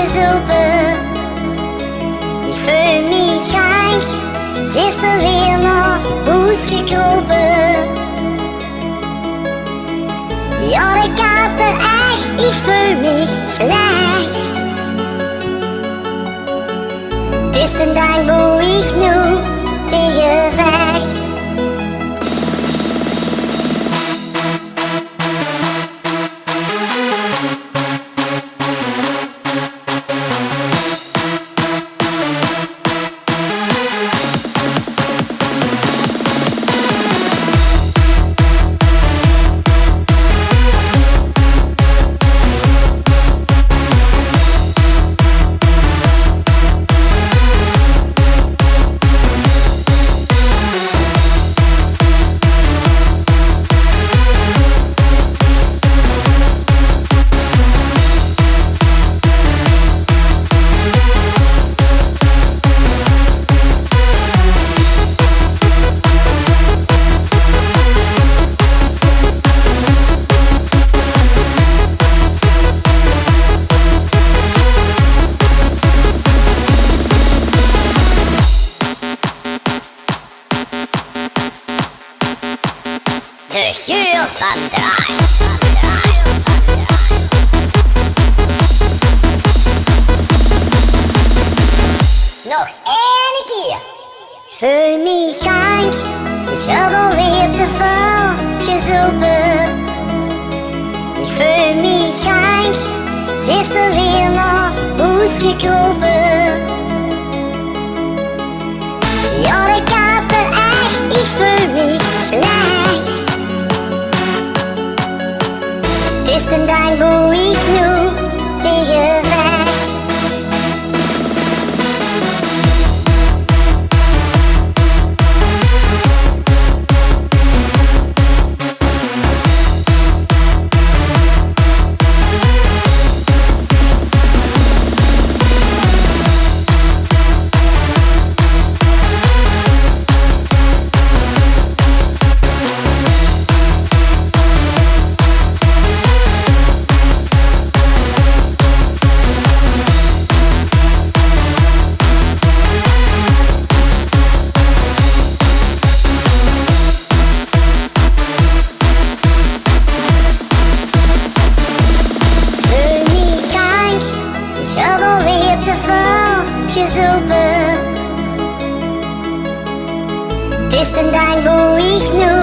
gezopen. Ik voel me krank, gisteren weer naar huis gekropen. Ja, dat gaat er echt, ik voel me slecht. Het is een dag waar ik nu tegen weg. De geur van draai. Nog één keer. Voel me krank, ik heb alweer te veel gezopen. Ik voel me krank, gisteren weer naar huis gekropen. Ja, dat gaat er echt, ik voel me slecht. Het is een dag waar ik nu tegen weg. Gezopen. Het is een dag waar ik nu